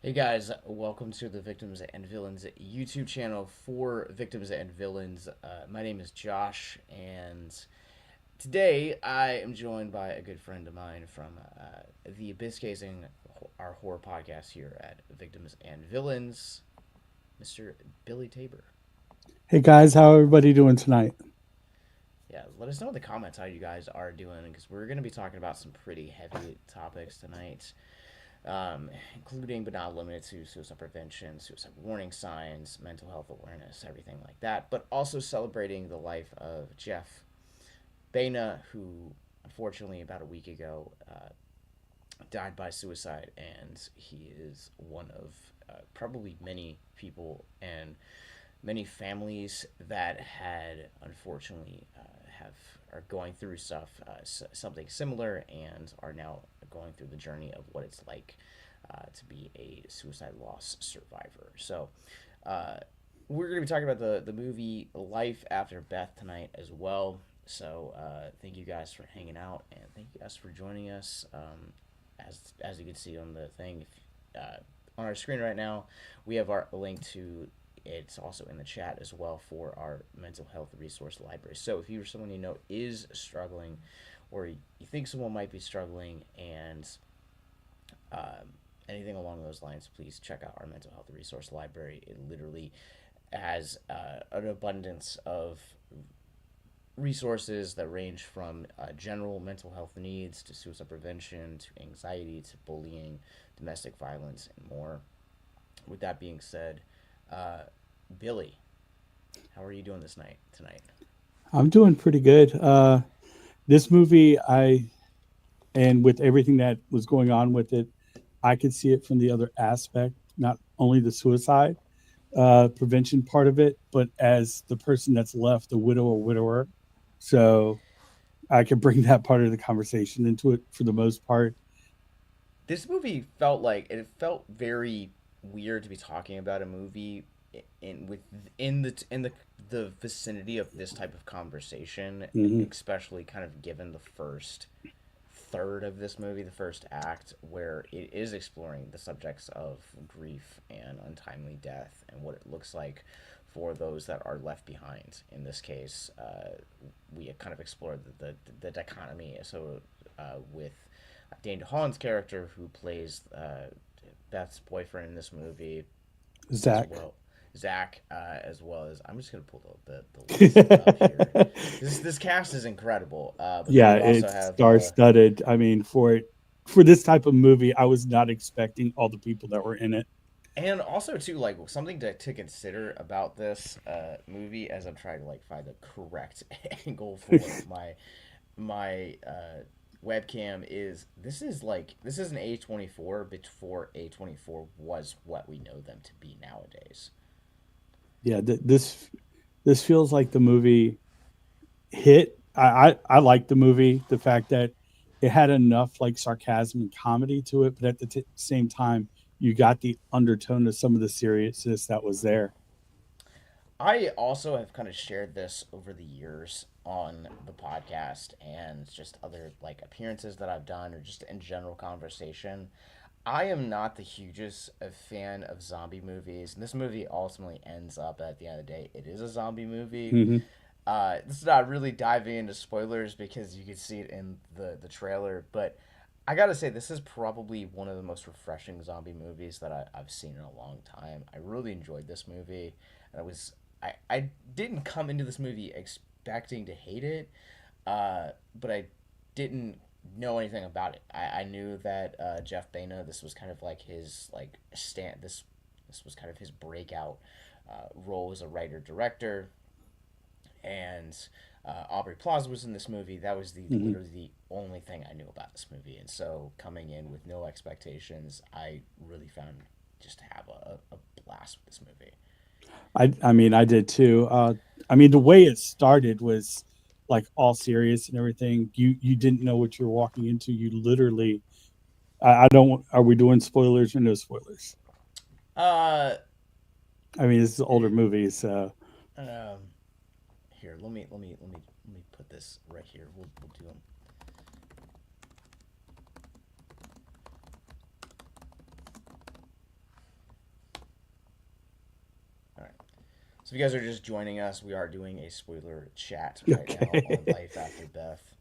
Hey guys, welcome to the Victims and Villains YouTube channel for Victims and Villains. My name is Josh, and today I am joined by a good friend of mine from the Abyss Casing, our horror podcast here at Victims and Villains, Mr. Billy Tabor. Hey guys, how everybody doing tonight? Yeah, let us know in the comments how you guys are doing because we're going to be talking about some pretty heavy topics tonight. Including but not limited to suicide prevention, suicide warning signs, mental health awareness, everything like that. But also celebrating the life of Jeff Baena, who unfortunately about a week ago died by suicide, and he is one of probably many people and many families that had unfortunately have are going through something similar and are now going through the journey of what it's like to be a suicide loss survivor. So uh, we're going to be talking about the movie Life After Beth tonight as well. So thank you guys for hanging out and thank you guys for joining us. As you can see on the thing, on our screen right now, we have our link to it's also in the chat as well for our mental health resource library. So if you're someone you know is struggling, or you think someone might be struggling, and anything along those lines, please check out our mental health resource library. It literally has an abundance of resources that range from general mental health needs to suicide prevention to anxiety to bullying, domestic violence, and more. With that being said, uh, Billy, how are you doing this night tonight? I'm doing pretty good. This movie, and with everything that was going on with it, I could see it from the other aspect, not only the suicide prevention part of it, but as the person that's left, the widow or widower. So I could bring that part of the conversation into it for the most part. This movie felt like it felt very weird to be talking about a movie in the vicinity of this type of conversation, Hmm. especially kind of given the first third of this movie, the first act, where it is exploring the subjects of grief and untimely death and what it looks like for those that are left behind. In this case, we kind of explored the dichotomy. So, with Dane DeHaan's character, who plays Beth's boyfriend in this movie, as Zach. well. Zach, as well as I'm just gonna pull the list up here. This cast is incredible. But then Yeah, we also it's have star studded. I mean, for this type of movie, I was not expecting all the people that were in it. and also too like something to consider about this movie as I'm trying to like find the correct angle for my webcam is this is an A24 before A24 was what we know them to be nowadays. Yeah, this feels like the movie hit. I like the movie. The fact that it had enough like sarcasm and comedy to it, but at the same time, you got the undertone of some of the seriousness that was there. I also have kind of shared this over the years on the podcast and just other like appearances that I've done or just in general conversation. I am not the hugest fan of zombie movies, and this movie ultimately ends up at the end of the day. It is a zombie movie. Hmm. This is not really diving into spoilers because you can see it in the trailer, but I gotta say this is probably one of the most refreshing zombie movies that I've seen in a long time. I really enjoyed this movie, and I didn't come into this movie expecting to hate it, but I didn't know anything about it. I knew that Jeff Baena, this was kind of like his like stand this was kind of his breakout role as a writer director, and Aubrey Plaza was in this movie. That was the Hmm. literally the only thing I knew about this movie, and so coming in with no expectations, I really found just to have a blast with this movie. I mean, I did too. I mean, the way it started was like all serious and everything. You didn't know what you were walking into. You literally. I don't. Are we doing spoilers or no spoilers? Uh, I mean, it's an older movie, so um, Here, let me put this right here. We'll do them. So if you guys are just joining us, we are doing a spoiler chat right now on Okay. Life After Beth.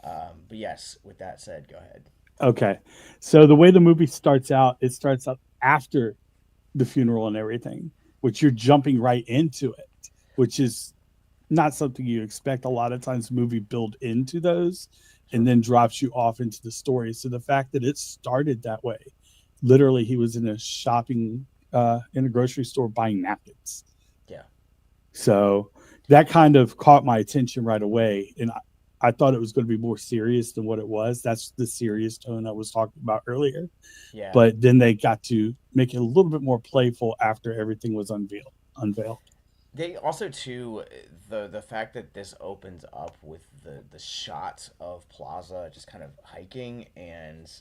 But yes, with that said, go ahead. Okay. So the way the movie starts out, it starts out after the funeral and everything, which you're jumping right into it, which is not something you expect. A lot of times movie build into those and Sure. then drops you off into the story. So the fact that it started that way, literally he was in a shopping in a grocery store buying napkins. Yeah. So that kind of caught my attention right away. And I thought it was going to be more serious than what it was. That's the serious tone I was talking about earlier. Yeah. But then they got to make it a little bit more playful after everything was unveiled. They also too the fact that this opens up with the shot of Plaza just kind of hiking and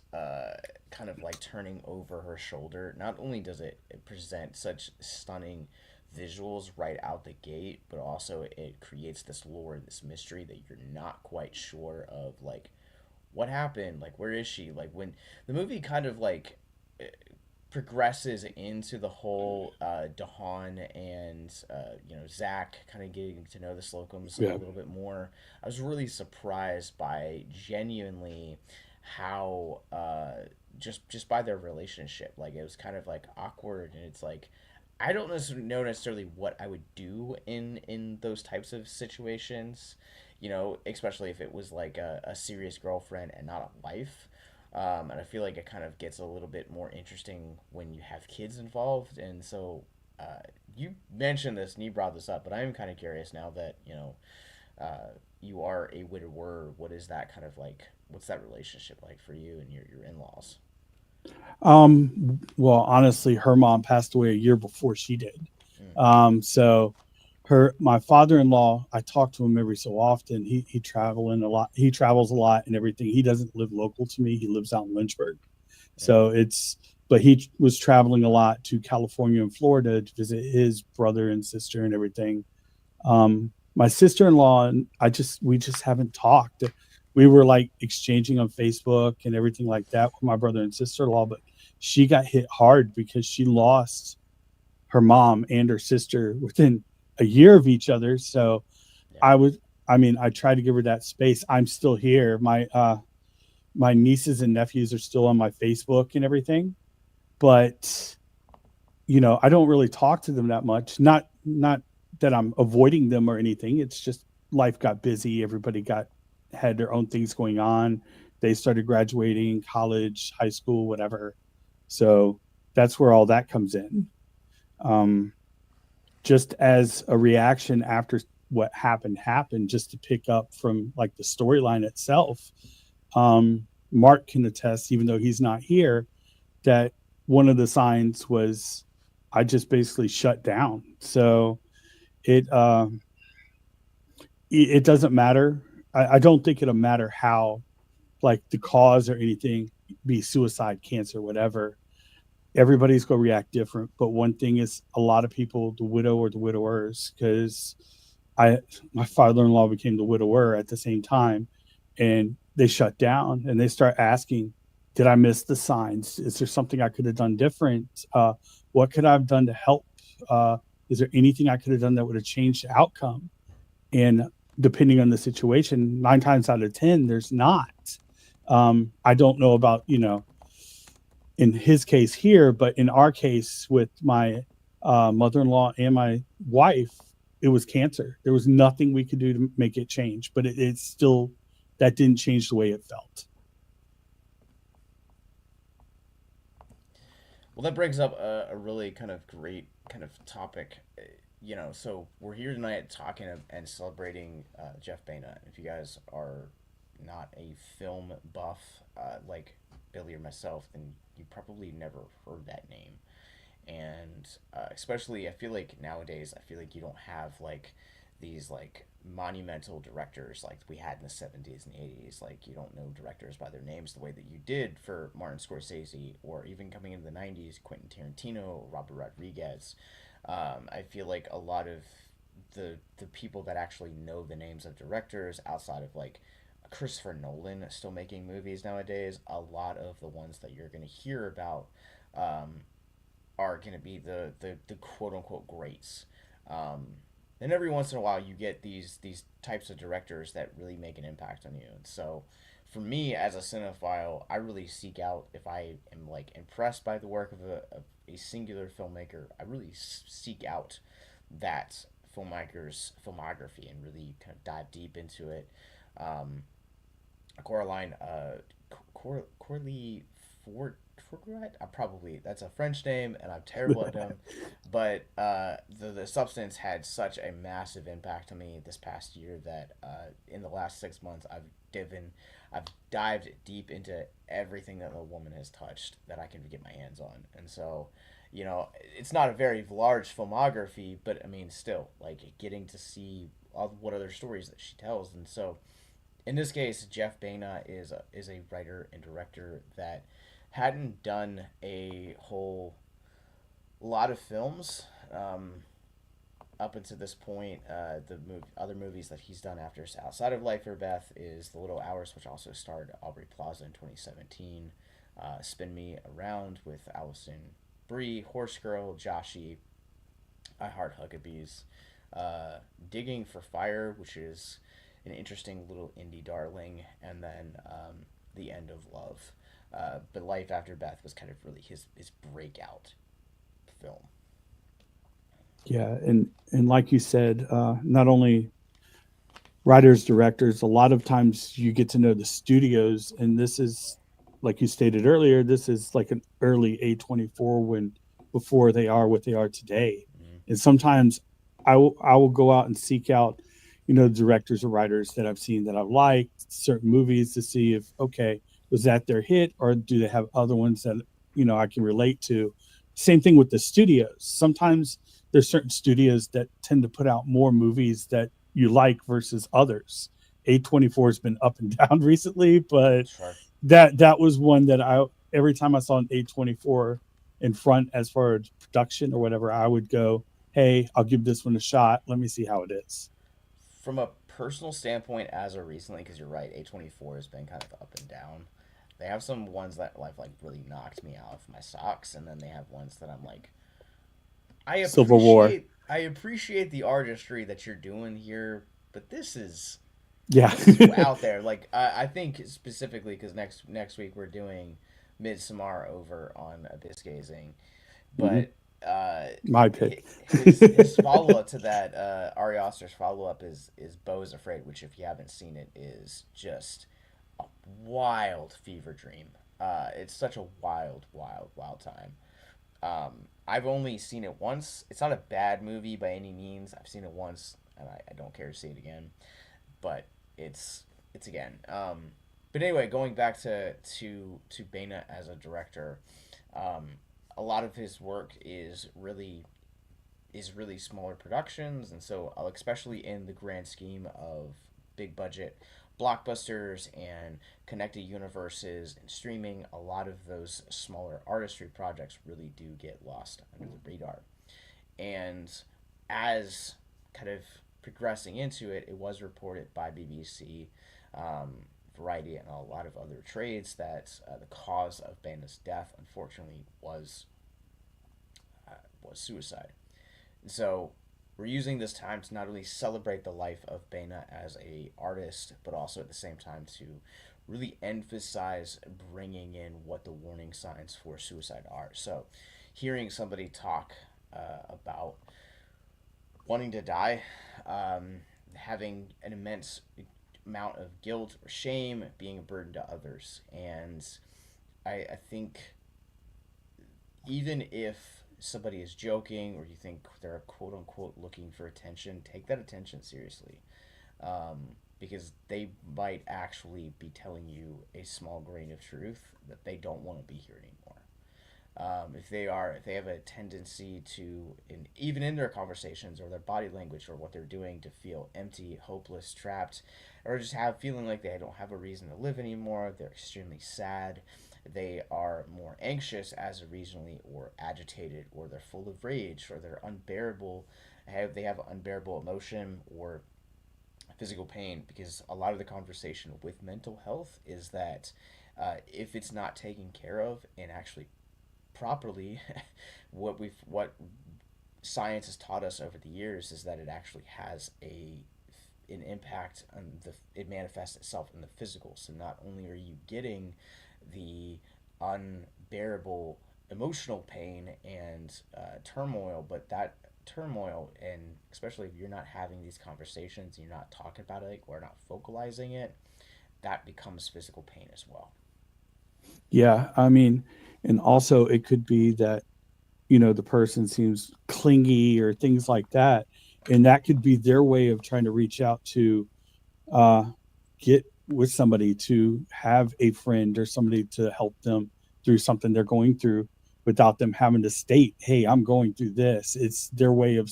kind of like turning over her shoulder. Not only does it present such stunning visuals right out the gate, but also it creates this lore, this mystery that you're not quite sure of, like what happened, like where is she, like when the movie kind of like progresses into the whole Dahan and Zach kind of getting to know the Slocums a Yeah. little bit more. I was really surprised by genuinely how just by their relationship. Like it was kind of like awkward, and it's like I don't know necessarily what I would do in those types of situations. Especially if it was like a serious girlfriend and not a wife. And I feel like it kind of gets a little bit more interesting when you have kids involved. And so you mentioned this and you brought this up, but I am kind of curious now that, you are a widower. What is that kind of like? What's that relationship like for you and your in laws? Well, honestly, her mom passed away a year before she did. Mm, So my father-in-law, I talk to him every so often. He traveling a lot. He travels a lot and everything. He doesn't live local to me. He lives out in Lynchburg. mm, So but he was traveling a lot to California and Florida to visit his brother and sister and everything. My sister-in-law and we just haven't talked. We were like exchanging on Facebook and everything like that with my brother and sister-in-law, but she got hit hard because she lost her mom and her sister within a year of each other. So yeah. I was, I mean, I tried to give her that space. I'm still here. My nieces and nephews are still on my Facebook and everything, but I don't really talk to them that much. Not that I'm avoiding them or anything. It's just life got busy. Everybody had their own things going on. They started graduating, college, high school, whatever. So that's where all that comes in. Um, just as a reaction after what happened, just to pick up from like the storyline itself. Mark can attest, even though he's not here, that one of the signs was I just basically shut down. So it it doesn't matter. I don't think it'll matter how like the cause or anything, be suicide, cancer, whatever. Everybody's gonna react different. But one thing is a lot of people, the widow or the widowers, because I my father-in-law became the widower at the same time, and they shut down and they start asking, did I miss the signs? Is there something I could have done different? What could I have done to help? uh, is there anything I could have done that would have changed the outcome? And depending on the situation, 9 times out of 10 there's not. I don't know about in his case here, but in our case with my mother-in-law and my wife, it was cancer. There was nothing we could do to make it change, but it's still that didn't change the way it felt. Well, that brings up a really kind of great kind of topic. So we're here tonight talking and celebrating Jeff Baena. If you guys are not a film buff like Billy or myself, then you probably never heard that name. And especially, I feel like nowadays, I feel like you don't have like these like monumental directors like we had in the 70s and 80s. Like you don't know directors by their names the way that you did for Martin Scorsese, or even coming into the 90s, Quentin Tarantino, Robert Rodriguez. I feel like a lot of the people that actually know the names of directors outside of like Christopher Nolan still making movies nowadays, a lot of the ones that you're going to hear about um, are going to be the quote unquote greats. Um, and every once in a while, you get these types of directors that really make an impact on you. And so, for me as a cinephile, I really seek out if I am like impressed by the work of a singular filmmaker. I really seek out that filmmaker's filmography and really kind of dive deep into it. Um, Coraline, Corley Fort. I probably that's a French name, and I'm terrible at them. But the substance had such a massive impact on me this past year that in the last 6 months I've dived deep into everything that the woman has touched that I can get my hands on, and so it's not a very large filmography, but I mean, still, like getting to see what other stories that she tells, and so in this case, Jeff Baena is a writer and director that hadn't done a whole lot of films up until this point. Other movies that he's done outside of Life or Beth is The Little Hours, which also starred Aubrey Plaza in 2017. Spin Me Around with Allison Brie, Horse Girl, Joshy, I Heart Huckabees, Digging for Fire, which is an interesting little indie darling, and then The End of Love. But Life After Beth was kind of really his breakout film. Yeah, and like you said, not only writers, directors, a lot of times you get to know the studios, and this is like you stated earlier, this is like an early A24 when before they are what they are today. Mm-hmm. And sometimes I will go out and seek out, directors or writers that I've seen that I've liked certain movies to see if okay, was that their hit or do they have other ones that I can relate to. Same thing with the studios. Sometimes there's certain studios that tend to put out more movies that you like versus others. A24 has been up and down recently, but Sure. that was one that I every time I saw an A24 in front as far as production or whatever, I would go, "Hey, I'll give this one a shot. Let me see how it is." From a personal standpoint, as of recently, because you're right, A24 has been kind of up and down. They have some ones that like really knocked me out of my socks, and then they have ones that I'm like, Civil War. I appreciate the artistry that you're doing here, but Yeah. this is out there. Like I think specifically because next week we're doing Midsommar over on Abyss Gazing, Hmm. but My pick. his follow up to that Ari Aster's follow up is Beau is Afraid, which if you haven't seen it is just a wild fever dream. It's such a wild time. I've only seen it once. It's not a bad movie by any means. I've seen it once, and I don't care to see it again. But it's again. But anyway, going back to Baena as a director, um, a lot of his work is really smaller productions, and so especially in the grand scheme of big budget blockbusters and connected universes and streaming, a lot of those smaller artistry projects really do get lost under the radar. And as kind of progressing into it, it was reported by BBC, Variety, and a lot of other trades that the cause of Banda's death, unfortunately, was suicide. So we're using this time to not only celebrate the life of Baena as a artist, but also at the same time to really emphasize bringing in what the warning signs for suicide are. So hearing somebody talk about wanting to die, having an immense amount of guilt or shame, being a burden to others, and I think even if somebody is joking or you think they're quote unquote looking for attention, take that attention seriously. Because they might actually be telling you a small grain of truth that they don't want to be here anymore. If they have a tendency to, even in their conversations or their body language or what they're doing, to feel empty, hopeless, trapped, or just have feeling like they don't have a reason to live anymore, they're extremely sad, they are more anxious as a regionally or agitated, or they're full of rage, or they're unbearable, they have unbearable emotion or physical pain, because a lot of the conversation with mental health is that if it's not taken care of and actually properly, what science has taught us over the years is that it actually has an impact on it manifests itself in the physical. So not only are you getting the unbearable emotional pain and turmoil, but that turmoil, and especially if you're not having these conversations, you're not talking about it or not vocalizing it, that becomes physical pain as well. Yeah, I mean, and also it could be that, the person seems clingy or things like that, and that could be their way of trying to reach out to uh, get with somebody, to have a friend or somebody to help them through something they're going through without them having to state, hey, I'm going through this. It's their way of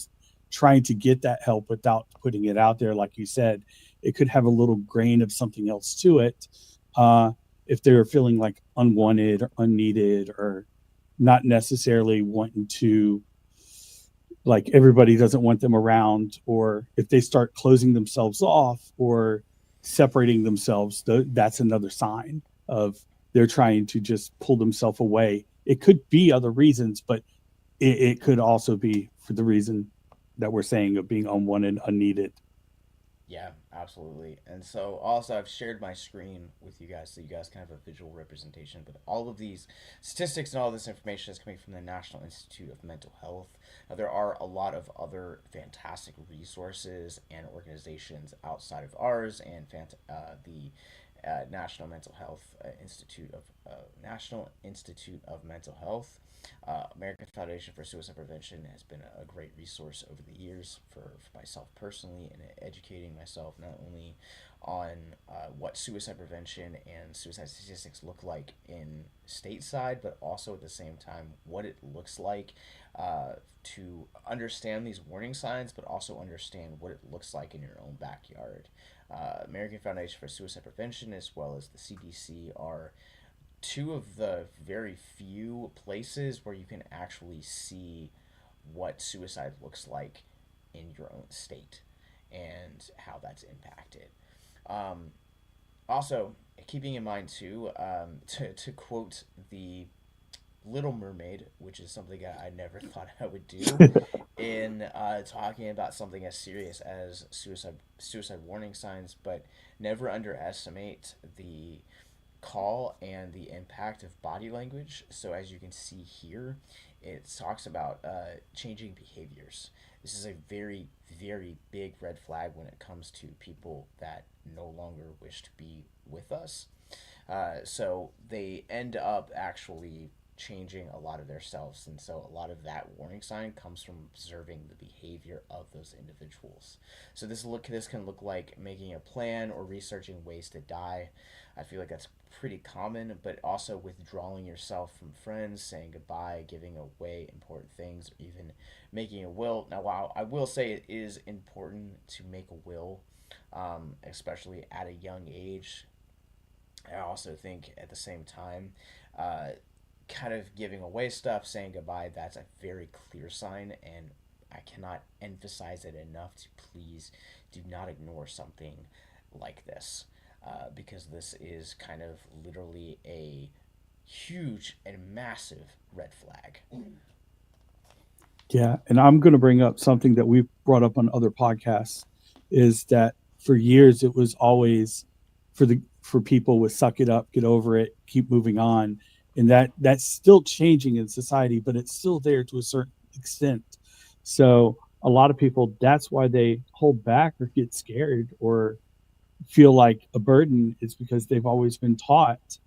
trying to get that help without putting it out there. Like you said, it could have a little grain of something else to it. uh, if they're feeling like unwanted or unneeded, or not necessarily wanting to, like, everybody doesn't want them around, or if they start closing themselves off or separating themselves, that's another sign of they're trying to just pull themselves away. It could be other reasons, but it could also be for the reason that we're saying of being unwanted, unneeded. Yeah, absolutely. And so also I've shared my screen with you guys so you guys can have a visual representation. But all of these statistics and all this information is coming from the National Institute of Mental Health. Now, there are a lot of other fantastic resources and organizations outside of ours and the National Mental Health National Institute of Mental Health. American Foundation for Suicide Prevention has been a great resource over the years for myself personally, and educating myself not only on what suicide prevention and suicide statistics look like in stateside, but also at the same time what it looks like to understand these warning signs, but also understand what it looks like in your own backyard. American Foundation for Suicide Prevention, as well as the CDC, are two of the very few places where you can actually see what suicide looks like in your own state and how that's impacted. Um, Also, keeping in mind too, to quote the Little Mermaid, which is something I never thought I would do, in talking about something as serious as suicide warning signs, but never underestimate the call and the impact of body language. So as you can see here, it talks about changing behaviors. This is a very, very big red flag when it comes to people that no longer wish to be with us. So they end up actually changing a lot of their selves, and so a lot of that warning sign comes from observing the behavior of those individuals. So this can look like making a plan or researching ways to die. I feel like that's pretty common, but also withdrawing yourself from friends, saying goodbye, giving away important things, or even making a will. Now, while I will say it is important to make a will, especially at a young age, I also think at the same time, uh, kind of giving away stuff, saying goodbye, that's a very clear sign, and I cannot emphasize it enough to please do not ignore something like this, because this is kind of literally a huge and massive red flag. Yeah, and I'm going to bring up something that we've brought up on other podcasts, is that for years it was always for people with suck it up, get over it, keep moving on, and that's still changing in society, but it's still there to a certain extent. So a lot of people, that's why they hold back or get scared or feel like a burden, is because they've always been taught,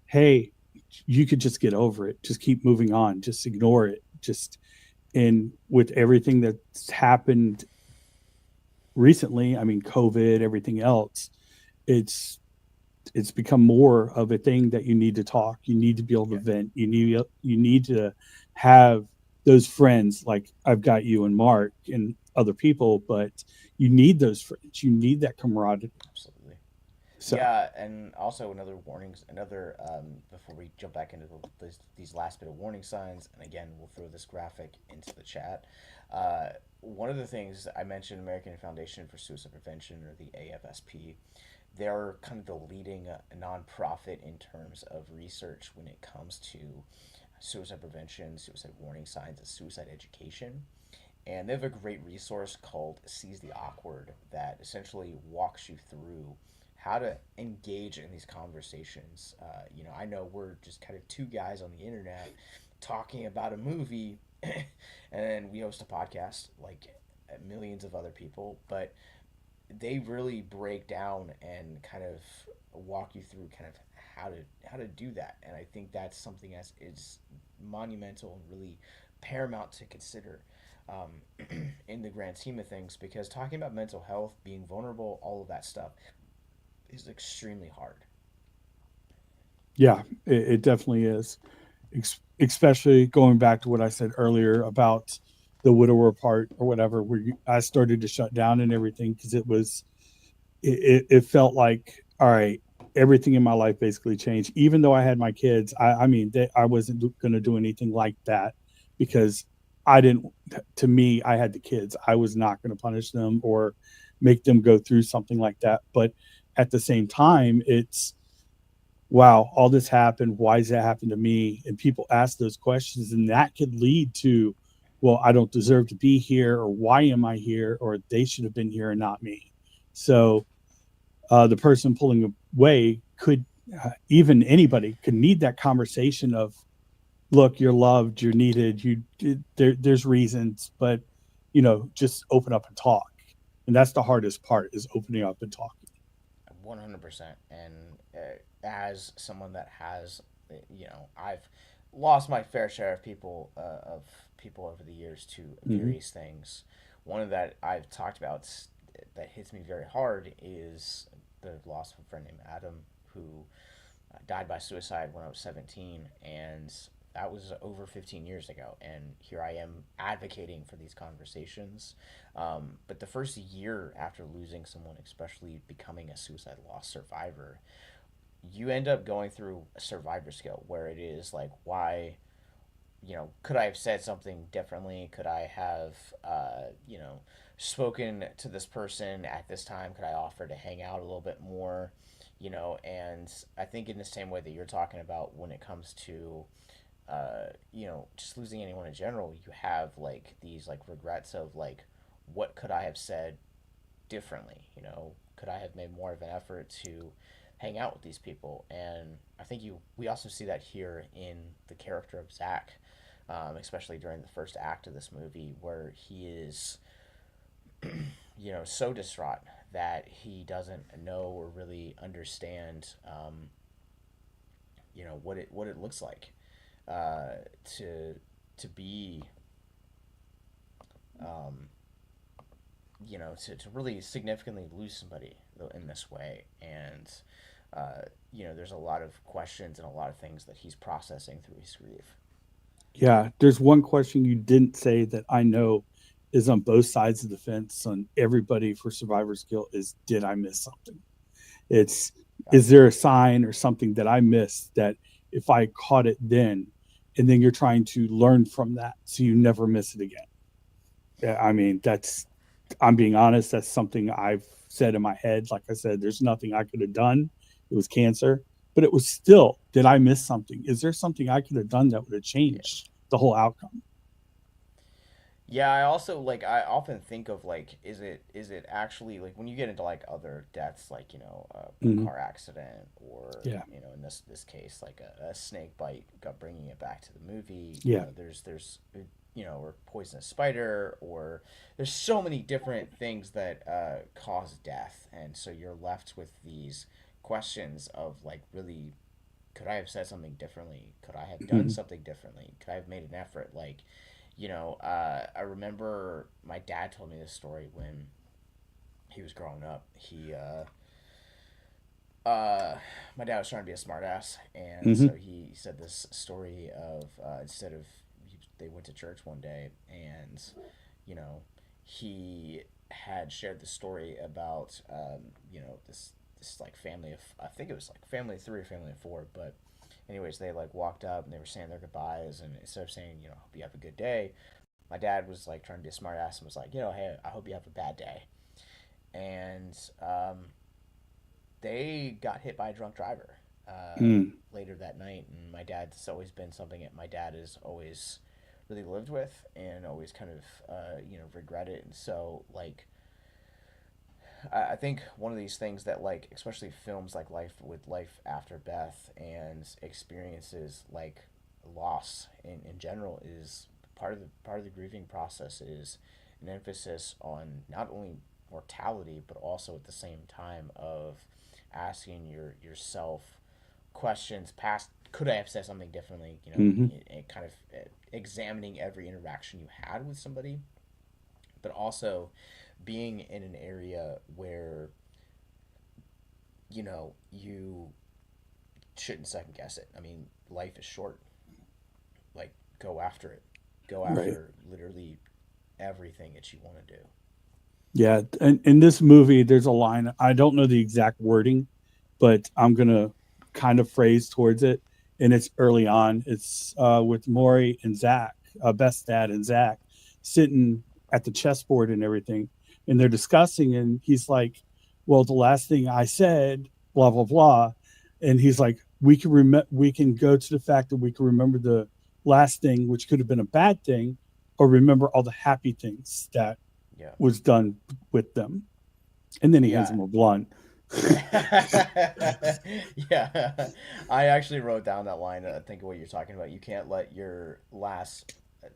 hey, you could just get over it, just keep moving on, just ignore it, just. And with everything that's happened recently, I mean, COVID, everything else, it's it's become more of a thing that you need to talk, you need to be able to Yeah. vent, you need to have those friends, like I've got you and Mark and other people, but you need those friends, you need that camaraderie. Absolutely. So Yeah, and also another warnings, another before we jump back into these last bit of warning signs, and again we'll throw this graphic into the chat. One of the things I mentioned, American Foundation for Suicide Prevention, or the AFSP, they're kind of the leading nonprofit in terms of research when it comes to suicide prevention, suicide warning signs, and suicide education. and they have a great resource called Seize the Awkward that essentially walks you through how to engage in these conversations. I know we're just kind of two guys on the internet talking about a movie, and then we host a podcast like millions of other people, but they really break down and kind of walk you through kind of how to do that. And I think that's something that is monumental and really paramount to consider in the grand scheme of things, because talking about mental health, being vulnerable, all of that stuff is extremely hard. Yeah, it definitely is. Especially going back to what I said earlier about the widower part or whatever, where I started to shut down and everything because it felt like, all right, everything in my life basically changed. Even though I had my kids, I mean, I wasn't going to do anything like that because I didn't. To me, I had the kids. I was not going to punish them or make them go through something like that. But at the same time, it's wow, all this happened. Why does that happen to me? And people ask those questions, and that could lead to, well, I don't deserve to be here, or why am I here, or they should have been here and not me. So the person pulling away could, even anybody could need that conversation of, look, you're loved, you're needed, there's reasons, but just open up and talk. And that's the hardest part, is opening up and talking. 100%. And as someone that has, I've lost my fair share of people over the years to Mm-hmm. various things. One that I've talked about that hits me very hard is the loss of a friend named Adam, who died by suicide when I was 17, and that was over 15 years ago. And here I am advocating for these conversations. But the first year after losing someone, especially becoming a suicide loss survivor, you end up going through a survivor skill where it is like, why, could I have said something differently? Could I have, spoken to this person at this time? Could I offer to hang out a little bit more? And I think in the same way that you're talking about when it comes to, just losing anyone in general, you have like these like regrets of like, what could I have said differently? Could I have made more of an effort to hang out with these people? And I think we also see that here in the character of Zach, especially during the first act of this movie, where he is, so distraught that he doesn't know or really understand, what it looks like uh, to to be, um, to really significantly lose somebody in this way. And there's a lot of questions and a lot of things that he's processing through his grief. Yeah, there's one question you didn't say that I know is on both sides of the fence on everybody for survivor skill is, did I miss something? It's, is Gotcha. there a sign or something that I missed that if I caught it then, and then you're trying to learn from that so you never miss it again. Yeah, I mean, I'm being honest, that's something I've said in my head. Like I said, there's nothing I could have done. It was cancer, but it was still, did I miss something? Is there something I could have done that would have Yeah. changed the whole outcome? Yeah, I also like I often think of like, is it actually like when you get into like other deaths, like a Mm-hmm. car accident, or Yeah. in this case like a snake bite, got bringing it back to the movie. Yeah. There's or poisonous spider, or there's so many different things that cause death, and so you're left with these questions of like, really, could I have said something differently? Could I have done Mm-hmm. something differently? Could I have made an effort? Like, I remember my dad told me this story when he was growing up. My dad was trying to be a smartass, and Mm-hmm. so he said this story of, instead of, they went to church one day, and you know, he had shared the story about, this like family of, I think it was like family of three or family of four, but anyways, they like walked up and they were saying their goodbyes, and instead of saying, hope you have a good day, my dad was like trying to be a smartass and was like, hey, I hope you have a bad day. And they got hit by a drunk driver Mm. later that night. And my dad's always been something that my dad has always really lived with and always kind of regret it. And so like I think one of these things that like especially films like Life After Beth and experiences like loss in general is part of the grieving process is an emphasis on not only mortality but also at the same time of asking yourself questions past could I have said something differently, Hmm. and kind of examining every interaction you had with somebody, but also being in an area where you shouldn't second guess it. I mean, life is short. Like, go after it. Go Right. after literally everything that you want to do. Yeah. And in this movie, there's a line. I don't know the exact wording, but I'm gonna kind of phrase towards it. And it's early on. It's with Maury and Zach, Beth's dad and Zach, sitting at the chessboard and everything, and they're discussing. And he's like, "Well, the last thing I said, blah blah blah," and he's like, we can go to the fact that we can remember the last thing, which could have been a bad thing, or remember all the happy things that Yeah. was done with them." And then he hands Yeah. him a blunt. Yeah. I actually wrote down that line. I think of what you're talking about. You can't let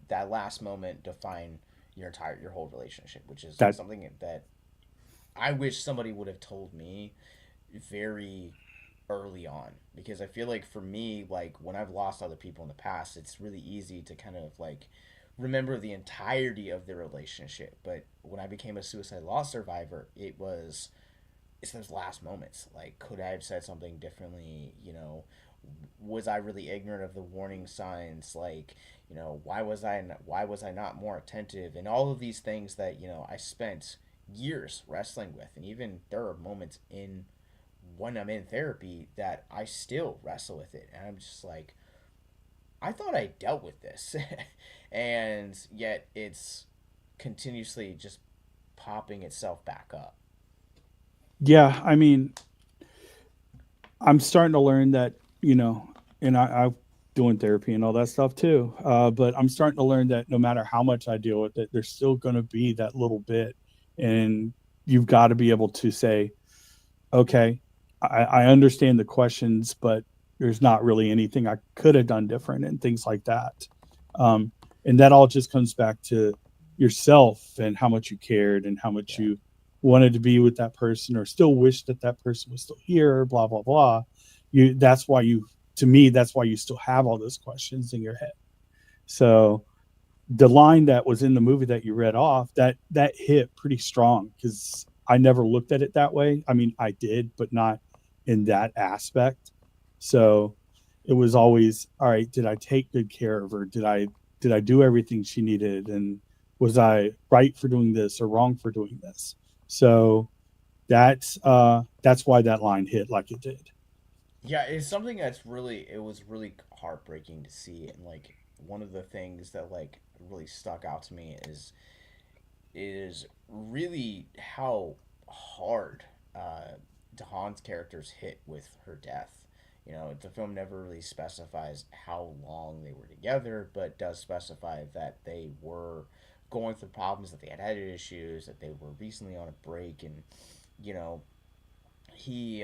that last moment define your whole relationship, which is That something that I wish somebody would have told me very early on, because I feel like for me, like when I've lost other people in the past, it's really easy to kind of like remember the entirety of the relationship. But when I became a suicide loss survivor, it's those last moments. Like, could I have said something differently? Was I really ignorant of the warning signs? Like, why was I not more attentive? And all of these things that I spent years wrestling with, and even there are moments in when I'm in therapy that I still wrestle with it, and I'm just like, I thought I dealt with this, and yet it's continuously just popping itself back up. yeah, I mean, I'm starting to learn that, and I'm doing therapy and all that stuff too. But I'm starting to learn that no matter how much I deal with it, there's still going to be that little bit. And you've got to be able to say, okay, I understand the questions, but there's not really anything I could have done different and things like that. Um, and that all just comes back to yourself and how much you cared and how much Yeah. you wanted to be with that person or still wish that that person was still here, blah, blah, blah. That's why to me, that's why you still have all those questions in your head. So the line that was in the movie that you read off, that hit pretty strong because I never looked at it that way. I mean, I did, but not in that aspect. So it was always, all right, did I take good care of her? Did I do everything she needed? And was I right for doing this or wrong for doing this? So that's why that line hit like it did. Yeah, it's something it was really heartbreaking to see, and like one of the things that like really stuck out to me is really how hard Dahan's characters hit with her death. The film never really specifies how long they were together, but does specify that they were going through problems, that they had issues, that they were recently on a break, and you know he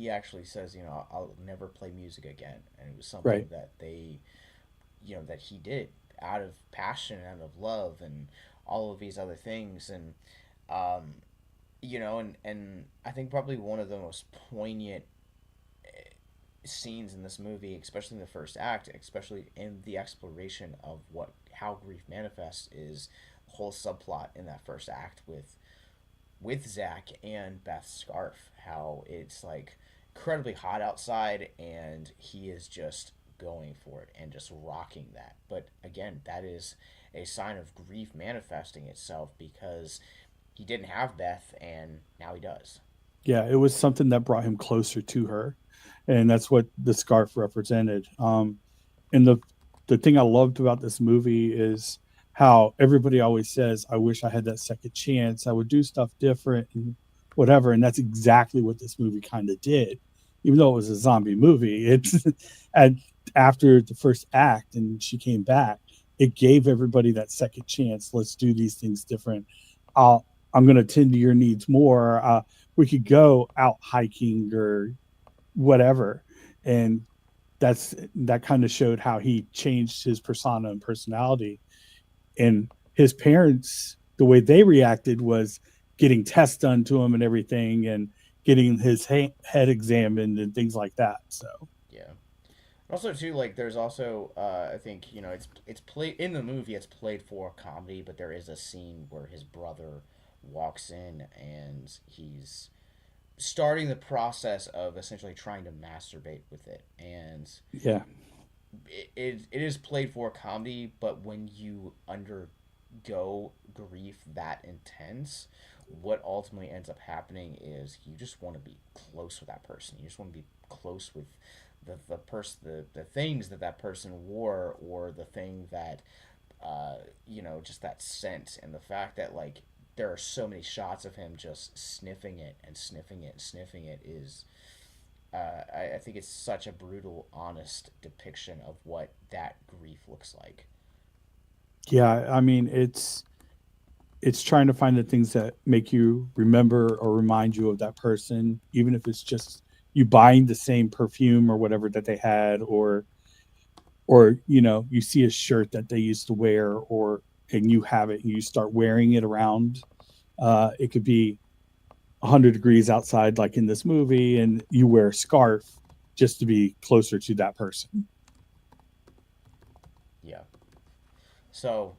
actually says, I'll never play music again, and it was something Right. that that he did out of passion, out of love, and all of these other things, and um, and I think probably one of the most poignant scenes in this movie, especially in the first act, especially in the exploration of what how grief manifests, is the whole subplot in that first act with Zach and Beth's scarf. How it's like incredibly hot outside and he is just going for it and just rocking that. But again, that is a sign of grief manifesting itself because he didn't have Beth and now he does. Yeah, it was something that brought him closer to her, and that's what the scarf represented. And the thing I loved about this movie is how everybody always says, "I wish I had that second chance. I would do stuff different and whatever." And that's exactly what this movie kind of did, even though it was a zombie movie. It's and after the first act, and she came back. it gave everybody that second chance. Let's do these things different. I'll, I'm going to tend to your needs more. We could go out hiking or whatever. And that kind of showed how he changed his persona and personality. And his parents, the way they reacted was getting tests done to him and everything, and getting his head examined and things like that. So Yeah. Also, too, like there's also I think it's played in the movie. It's played for comedy, but there is a scene where his brother walks in and he's starting the process of essentially trying to masturbate with it, and yeah, it is played for comedy. But when you undergo grief that intense, what ultimately ends up happening is you just want to be close with that person. You just want to be close with the things that that person wore, or the thing that just that scent, and the fact that like there are so many shots of him just sniffing it and sniffing it and sniffing it is I think it's such a brutal, honest depiction of what that grief looks like. yeah. I mean, it's trying to find the things that make you remember or remind you of that person, even if it's just you buying the same perfume or whatever that they had, or you see a shirt that they used to wear, or and you have it and you start wearing it around. It could be 100 degrees outside like in this movie, and you wear a scarf just to be closer to that person. Yeah. So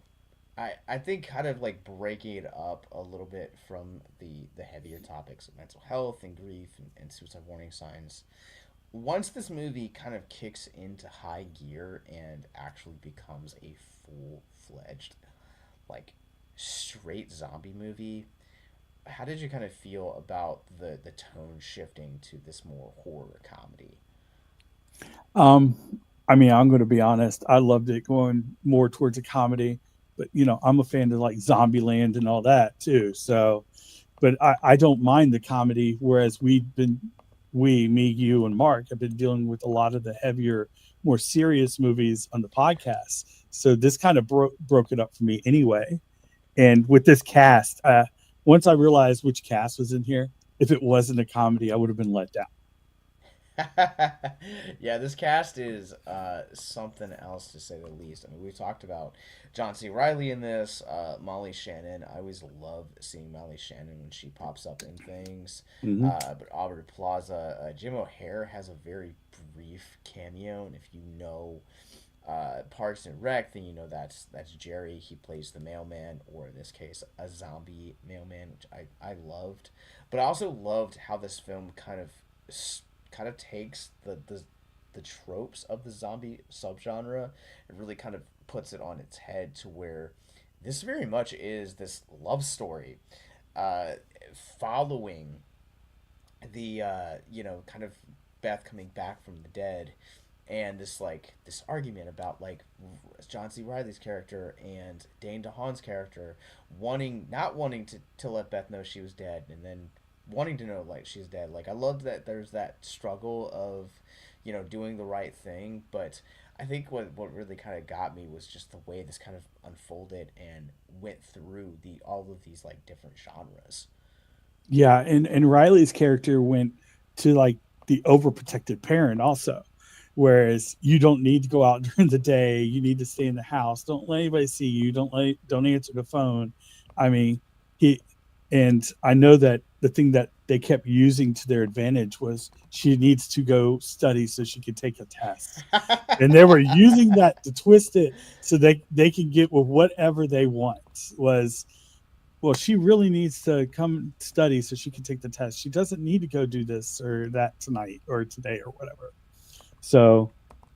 I think kind of like breaking it up a little bit from the heavier topics of mental health and grief and suicide warning signs. Once this movie kind of kicks into high gear and actually becomes a full fledged, like, straight zombie movie, how did you kind of feel about the tone shifting to this more horror comedy? um I mean, I'm going to be honest, I loved it going more towards a comedy, but I'm a fan of like Zombieland and all that too. So but I don't mind the comedy, whereas me, you, and Mark have been dealing with a lot of the heavier, more serious movies on the podcast. So this kind of broke it up for me anyway. And with this cast, once I realized which cast was in here, if it wasn't a comedy, I would have been let down. Yeah, this cast is something else to say the least. I mean, we've talked about John C. Riley in this, Molly Shannon. I always love seeing Molly Shannon when she pops up in things. Hmm. But Aubrey Plaza, Jim O'Hare has a very brief cameo, and if you know Parks and Rec, then you know that's Jerry. He plays the mailman, or in this case, a zombie mailman, which I loved. But I also loved how this film kind of takes the tropes of the zombie subgenre and really kind of puts it on its head, to where this very much is this love story uh, following the kind of Beth coming back from the dead, and this argument about like John C. Riley's character and Dane DeHaan's character not wanting to let Beth know she was dead, and then wanting to know like she's dead. Like I loved that there's that struggle of doing the right thing, but I think what really kind of got me was just the way this kind of unfolded and went through the all of these like different genres. Yeah, and Riley's character went to like the overprotected parent also, whereas you don't need to go out during the day. You need to stay in the house. Don't let anybody see you. Don't answer the phone. I mean, he and I know that the thing that they kept using to their advantage was she needs to go study so she can take a test, and they were using that to twist it so they can get with whatever they want. Was, well, she really needs to come study so she can take the test. She doesn't need to go do this or that tonight or today or whatever. So,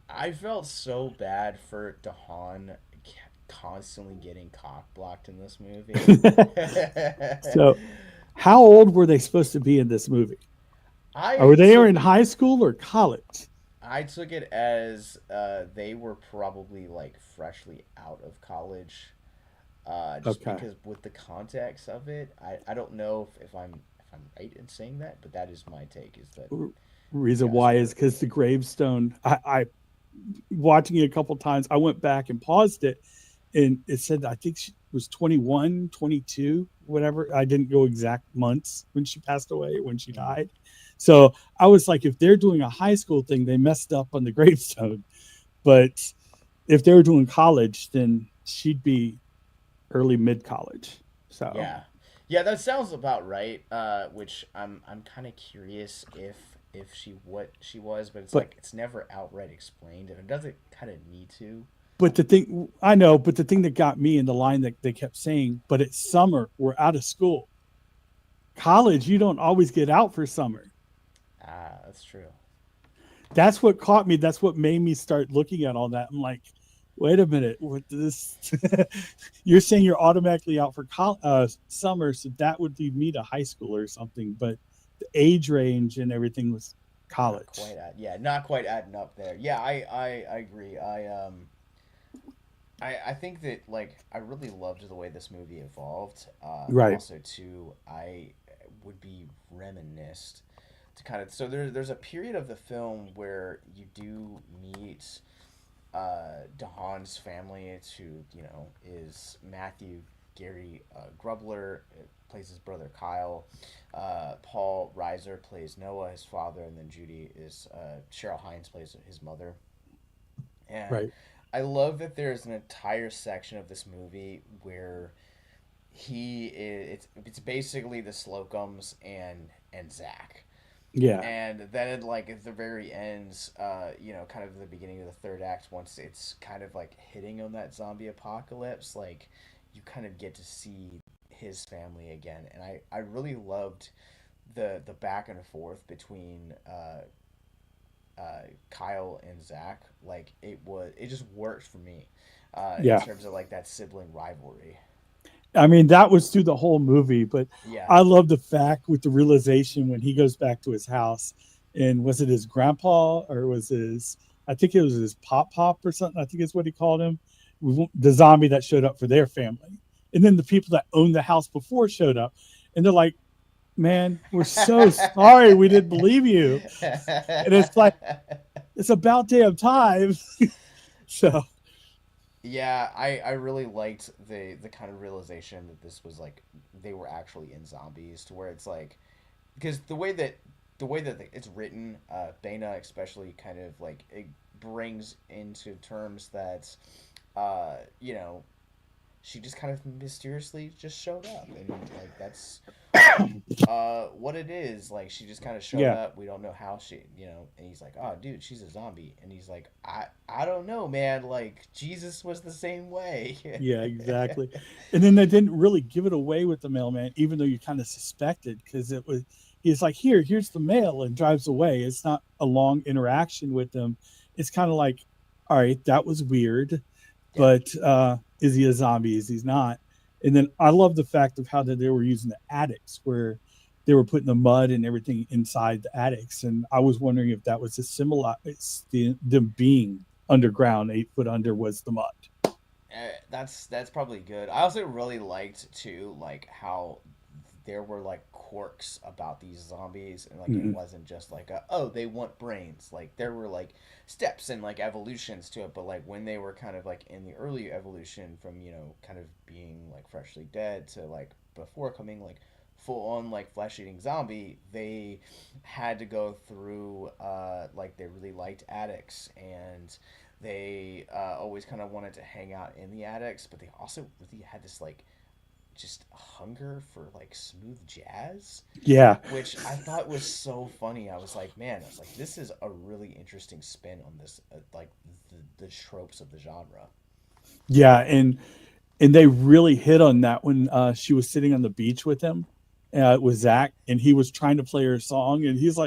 I felt so bad for DeHaan constantly getting cock blocked in this movie. so how old were they supposed to be in this movie? Or were I they took in high school or college? I took it as they were probably like freshly out of college. Just Okay. because with the context of it, I don't know if I'm right in saying that, but that is my take, is that these Reason guys why is were. because the gravestone. I watching it a couple times. I went back and paused it, and it said I think she was 21, 22, whatever. I didn't go exact months when she passed away, when she Mm. died. So I was like, if they're doing a high school thing, they messed up on the gravestone. But if they were doing college, then she'd be early mid college. So Yeah, yeah, that sounds about right. Which I'm kind of curious if she what she was, but it's but like it's never outright explained, and it doesn't kind of need to. the thing I know, but the thing that got me in the line that they kept saying, but it's summer, we're out of school. College, you don't always get out for summer. Ah, that's true. That's what caught me. That's what made me start looking at all that. I'm like, wait a minute, what this? You're saying you're automatically out for summer, so that would lead me to high school or something. But the age range and everything was Not college. quite yeah, not quite adding up there. Yeah, I agree. I think that like I really loved the way this movie evolved, and Right. also too I would be reminisced to kind of so there's a period of the film where you do meet DeHaan's family, to is Matthew Gary Grubler plays his brother Kyle, Paul Reiser plays Noah, his father, and then Judy is Cheryl Hines plays his mother. And Right. I love that there's an entire section of this movie where it's basically the Slocums and Zach. Yeah. And then like at the very end, kind of the beginning of the third act, once it's kind of like hitting on that zombie apocalypse, like you kind of get to see his family again. And I really loved the back and forth between Kyle and Zach. Like it just worked for me in Yeah. terms of like that sibling rivalry. I mean, that was through the whole movie, but Yeah. I love the fact with the realization when he goes back to his house, and was it his grandpa or was his, I think it was his pop or something. I think is what he called him, the zombie that showed up for their family. And then the people that owned the house before showed up, and they're like, man, we're so sorry we didn't believe you. And it's like, it's about damn time. So, Yeah, I really liked the kind of realization that this was like they were actually in zombies, to where it's like because the way that it's written, Baena especially kind of like it brings into terms that uh you know she just kind of mysteriously just showed up, and like that's what it is. Like she just kind of showed yeah. up. We don't know how she. And he's like, "Oh, dude, she's a zombie." And he's like, "I don't know, man. Like Jesus was the same way." Yeah, exactly. And then they didn't really give it away with the mailman, even though you kind of suspected, because it was he's like, here's the mail, and drives away. It's not a long interaction with them. It's kind of like, all right, that was weird, Yeah. but is he a zombie? Is he not? And then I love the fact of how that they were using the attics, where they were putting the mud and everything inside the attics, and I was wondering if that was a similar, it's them being underground, 8 foot under was the mud. That's probably good. I also really liked too, like how there were like quirks about these zombies, and like it Mhm. wasn't just like oh, they want brains. Like there were like steps and like evolutions to it, but like when they were kind of like in the early evolution from kind of being like freshly dead to like before coming like full on like flesh eating zombie, they had to go through like they really liked attics, and they always kind of wanted to hang out in the attics, but they also really had this like just hunger for like smooth jazz, Yeah, which I thought was so funny. I was like, this is a really interesting spin on this, like the tropes of the genre. yeah, and they really hit on that when she was sitting on the beach with him, with Zach, and he was trying to play her song, and she's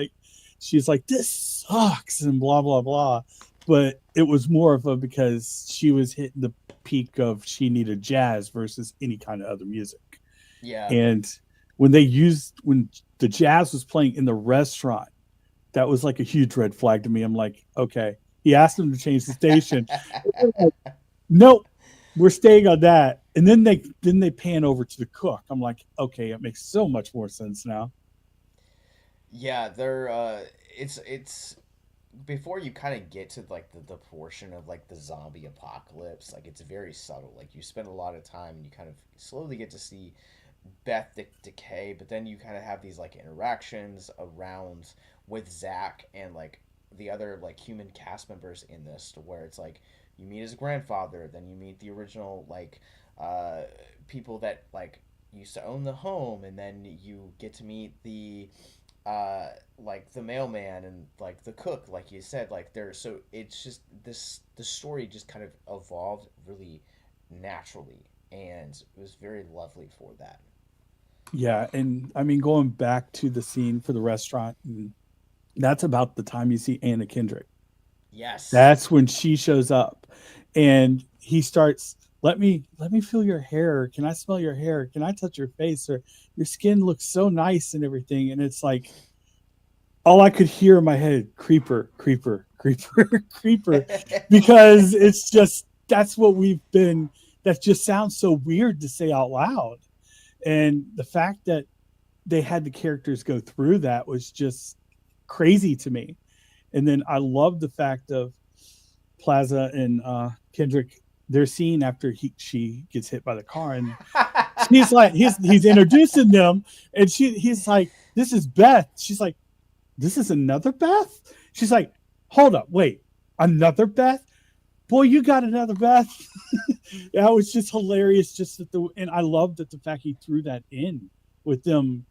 like, this sucks, and blah blah blah, but it was more of a because she was hitting the peak of she needed jazz versus any kind of other music, Yeah. and when the jazz was playing in the restaurant, that was like a huge red flag to me. I'm like, okay, he asked him to change the station. Nope, we're staying on that. And then they pan over to the cook. I'm like, okay, it makes so much more sense now. Yeah, they're it's before you kind of get to like the portion of like the zombie apocalypse, like it's very subtle. Like you spend a lot of time and you kind of slowly get to see Beth decay, but then you kind of have these like interactions around with Zach and like the other like human cast members in this, to where it's like you meet his grandfather, then you meet the original like uh, people that like used to own the home, and then you get to meet the like the mailman and like the cook, like you said, like there. So it's just this the story just kind of evolved really naturally, and it was very lovely for that. Yeah, and I mean, going back to the scene for the restaurant, and that's about the time you see Anna Kendrick. Yes. That's when she shows up, and he starts, let me feel your hair. Can I smell your hair? Can I touch your face? Or your skin looks so nice and everything. And it's like all I could hear in my head, creeper, creeper, creeper, creeper, because it's just that's what we've been. That just sounds so weird to say out loud. And the fact that they had the characters go through that was just crazy to me. And then I love the fact of Plaza and Kendrick, their scene after she gets hit by the car, and he's like he's introducing them, and he's like, "This is Beth." She's like, "This is another Beth." She's like, "Hold up, wait, another Beth? Boy, you got another Beth." Yeah, it was just hilarious. Just that and I love that the fact he threw that in with them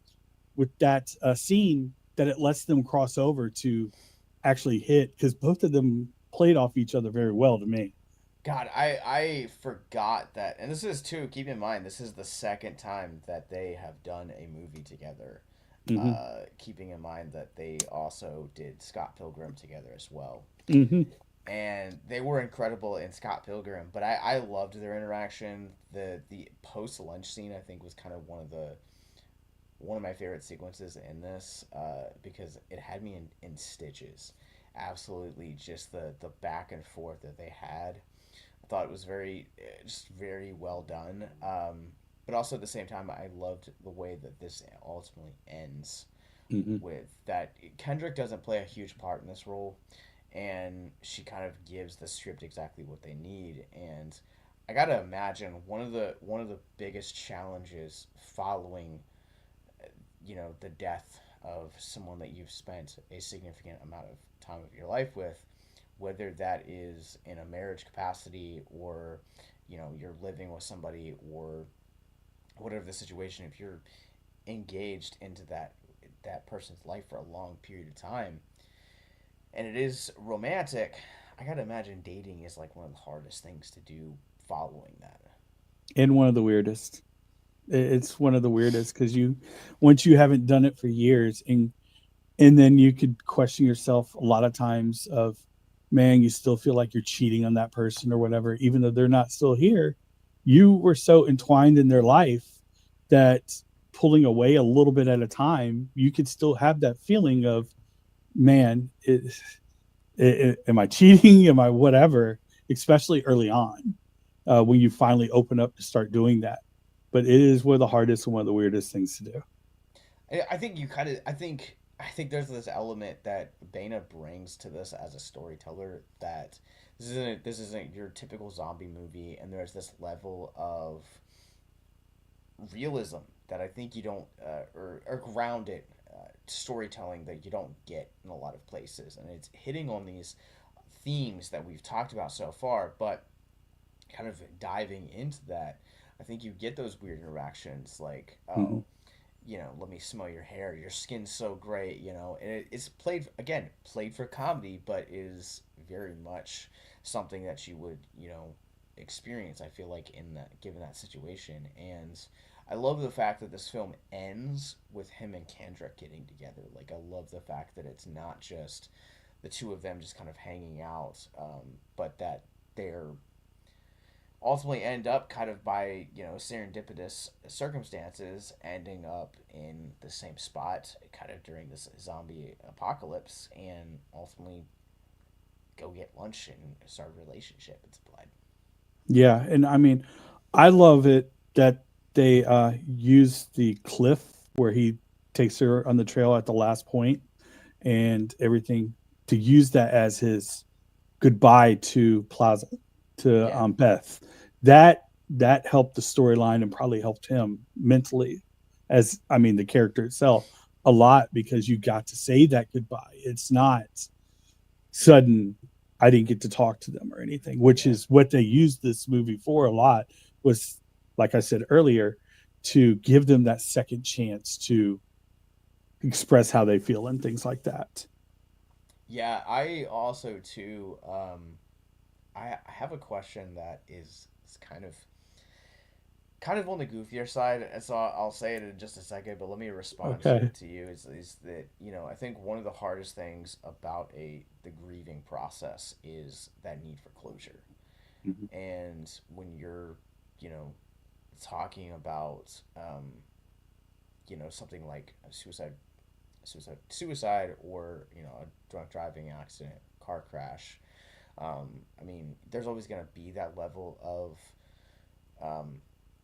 with that scene, that it lets them cross over to actually hit, because both of them played off each other very well to me. God, I forgot that, and this is too. Keep in mind, this is the second time that they have done a movie together. Mm-hmm. Keeping in mind that they also did Scott Pilgrim together as well, Mm-hmm. and they were incredible in Scott Pilgrim. But I loved their interaction. The post lunch scene, I think, was kind of one of my favorite sequences in this, because it had me in stitches. Absolutely, just the back and forth that they had. I thought it was just very well done. But also at the same time, I loved the way that this ultimately ends, Mm-hmm. with that Kendrick doesn't play a huge part in this role, and she kind of gives the script exactly what they need. And I gotta imagine one of the biggest challenges following, the death of someone that you've spent a significant amount of time of your life with, whether that is in a marriage capacity, or you're living with somebody, or whatever the situation. If you're engaged into that person's life for a long period of time, and it is romantic, I gotta imagine dating is like one of the hardest things to do following that. And one of the weirdest. It's one of the weirdest because once you haven't done it for years, and then you could question yourself a lot of times of, man, you still feel like you're cheating on that person or whatever, even though they're not still here. You were so entwined in their life that pulling away a little bit at a time, you could still have that feeling of, man, am I cheating? Am I whatever? Especially early on, when you finally open up to start doing that. But it is one of the hardest and one of the weirdest things to do. I think you kind of. I think there's this element that Baena brings to this as a storyteller, that this isn't your typical zombie movie, and there's this level of realism that I think you don't, or grounded storytelling that you don't get in a lot of places, and it's hitting on these themes that we've talked about so far, but kind of diving into that, I think you get those weird interactions like, Mm-hmm. oh, let me smell your hair. Your skin's so great, and it's played for comedy, but is very much something that you would, experience. I feel like in that given that situation, and I love the fact that this film ends with him and Kendrick getting together. Like I love the fact that it's not just the two of them just kind of hanging out, but that they're ultimately end up kind of by serendipitous circumstances ending up in the same spot kind of during this zombie apocalypse, and ultimately go get lunch and start a relationship. It's blood. Yeah, and I mean, I love it that they use the cliff where he takes her on the trail at the last point and everything. to use that as his goodbye to Plaza, to Yeah. Beth. That helped the storyline and probably helped him mentally, as I mean the character itself, a lot, because you got to say that goodbye. It's not sudden. I didn't get to talk to them or anything, which Yeah. is what they used this movie for a lot. Was, like I said earlier, to give them that second chance to express how they feel and things like that. Yeah, I also too. I have a question that is kind of on the goofier side, and so I'll say it in just a second. But let me respond Okay. to you. Is that I think one of the hardest things about the grieving process is that need for closure. Mhm. And when you're you know talking about something like a suicide, or a drunk driving accident, car crash. I mean, there's always going to be that level of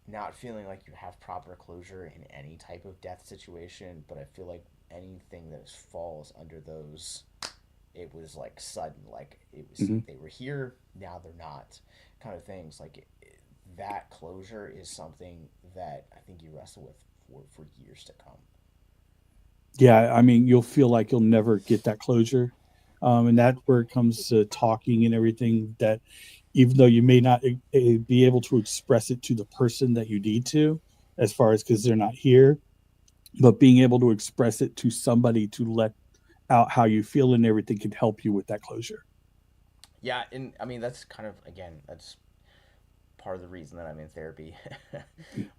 not feeling like you have proper closure in any type of death situation. But I feel like anything that falls under those, it was like sudden, like it was Mhm. they were here, now they're not, kind of things. Like that closure is something that I think you wrestle with for years to come. Yeah, I mean, you'll feel like you'll never get that closure. And that's where it comes to talking and everything, that even though you may not be able to express it to the person that you need to, as far as because they're not here, but being able to express it to somebody to let out how you feel and everything can help you with that closure. Yeah, and I mean that's kind of, again, that's part of the reason that I'm in therapy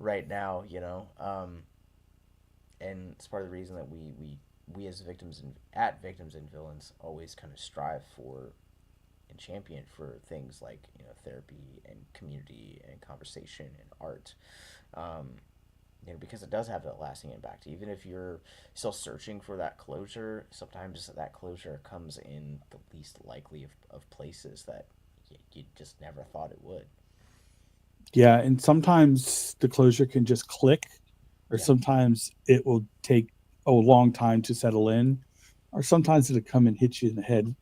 right now. And it's part of the reason that we as victims and at victims and villains always kind of strive for and champion for things like therapy and community and conversation and art. Um, because it does have that lasting impact. Even if you're still searching for that closure, sometimes that closure comes in the least likely of places that you just never thought it would. Yeah, and sometimes the closure can just click, or Yeah. sometimes it will take a long time to settle in, or sometimes it'll come and hit you in the head.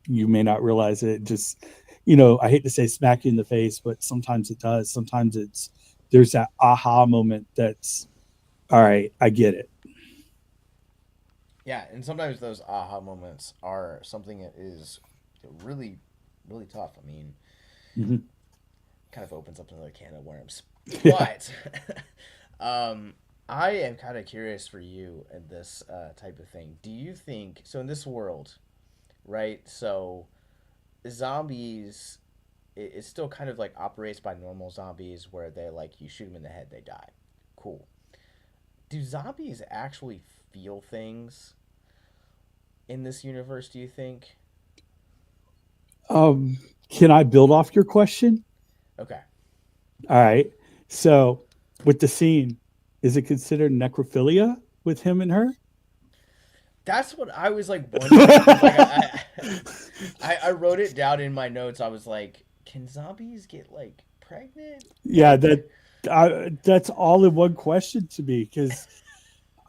You may not realize it. Just, I hate to say smack you in the face, but sometimes it does. Sometimes there's that aha moment that's, all right, I get it. Yeah, and sometimes those aha moments are something that is really, really tough. I mean, Mhm. kind of opens up another can of worms. Yeah. But um, I am kind of curious for you in this type of thing. Do you think so in this world, right? So zombies, it still kind of like operates by normal zombies, where they like you shoot them in the head, they die. Cool. Do zombies actually feel things in this universe? Do you think? Um, can I build off your question? Okay. All right. So, with the scene, is it considered necrophilia with him and her? That's what I was like wondering, because like I wrote it down in my notes. I was like, can zombies get like pregnant? Yeah, Like, that's all in one question to me, because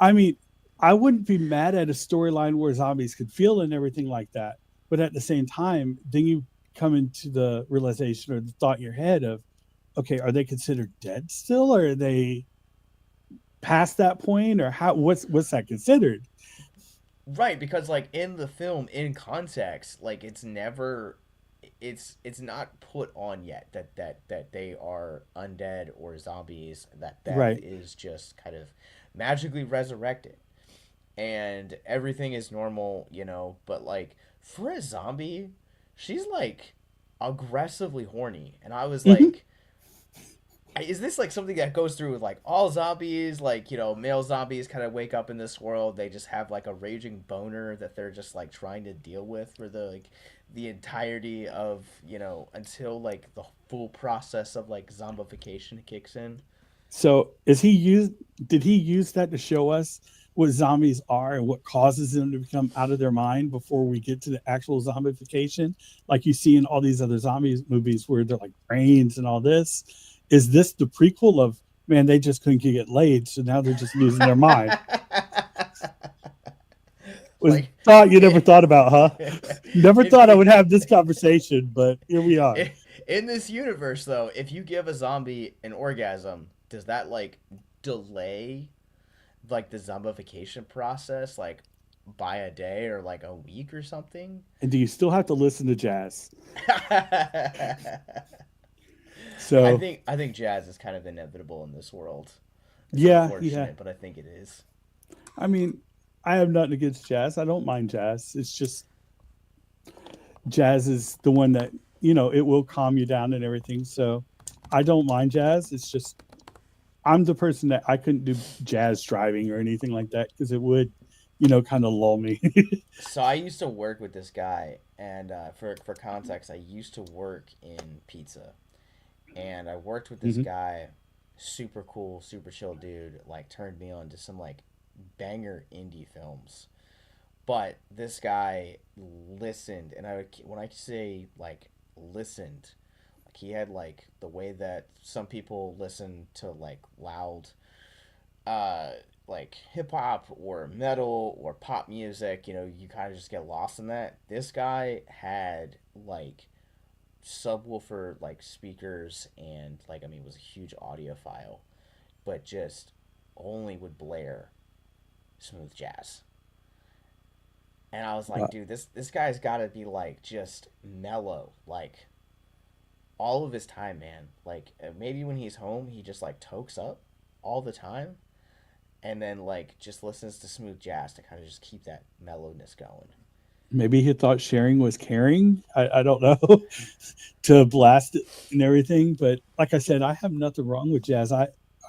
I mean, I wouldn't be mad at a storyline where zombies could feel and everything like that, but at the same time, then you come into the realization or the thought in your head of, okay, are they considered dead still, or are they past that point, or how? What's that considered? right, because like in the film, in context, like it's not put on yet that they are undead or zombies. That Beth Right. is just kind of magically resurrected, and everything is normal, but like for a zombie, she's like aggressively horny. And I was Mhm. like, is this like something that goes through with like all zombies? Like, male zombies kind of wake up in this world, they just have like a raging boner that they're just like trying to deal with for the entirety of, until like the full process of like zombification kicks in. So is he used? Did he use that to show us what zombies are and what causes them to become out of their mind before we get to the actual zombification? Like you see in all these other zombies movies where they're like brains and all this. Is this the prequel of, man? They just couldn't get laid, so now they're just losing their mind. Was Like, thought you never if, thought about, huh? Never if thought I would have this conversation, but here we are. in this universe though, if you give a zombie an orgasm, does that like delay like the zombification process like by a day or like a week or something? And do you still have to listen to jazz? I So I think jazz is kind of inevitable in this world. It's yeah, yeah. unfortunate, but I think it is. I mean, I have nothing against jazz. I don't mind jazz. It's just jazz is the one that, it will calm you down and everything. So I don't mind jazz. It's just I'm the person that I couldn't do jazz driving or anything like that because it would, kind of lull me. So I used to work with this guy, and for context, I used to work in pizza, and I worked with this Hmm. guy, super cool, super chill dude. Like turned me on to some like banger indie films. But this guy listened, and when I say like listened, like he had like the way that some people listen to like loud uh like hip hop or metal or pop music, you kind of just get lost in that. This guy had like subwoofer like speakers and like I mean it was a huge audiophile, but just only would blare smooth jazz. And I was like, Wow. dude, this guy's got to be like just mellow, like all of his time, man. Like maybe when he's home, he just like tokes up all the time, and then like just listens to smooth jazz to kind of just keep that mellowness going. Maybe he thought sharing was caring. I don't know. To blast it and everything. But like I said, I have nothing wrong with jazz. I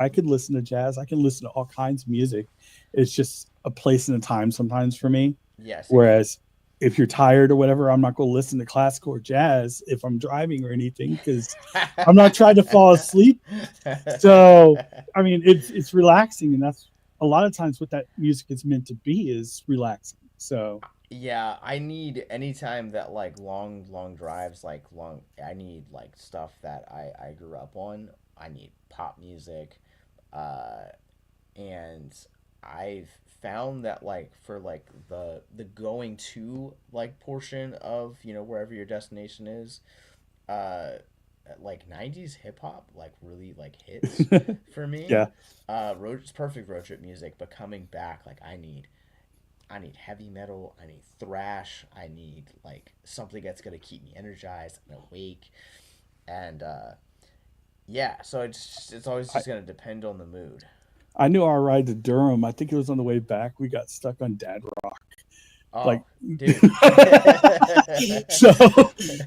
could listen to jazz. I can listen to all kinds of music. It's just a place and a time sometimes for me. Yeah, same here. Whereas if you're tired or whatever, I'm not going to listen to classical or jazz if I'm driving or anything because I'm not trying to fall asleep. So I mean, it's relaxing, and that's a lot of times what that music is meant to be is relaxing. So Yeah, I need anytime that like long drives like long I need like stuff that I grew up on. I need pop music. Uh and I've found that like for like the going to like portion of, wherever your destination is, uh like 90s hip hop like really like hits for me. yeah, It's perfect road trip music, but coming back like I need heavy metal. I need thrash. I need like something that's gonna keep me energized and awake. And yeah, so it's always I, just gonna depend on the mood. I knew our ride to Durham. I think it was on the way back. We got stuck on Dad Rock. Like, Oh, dude. so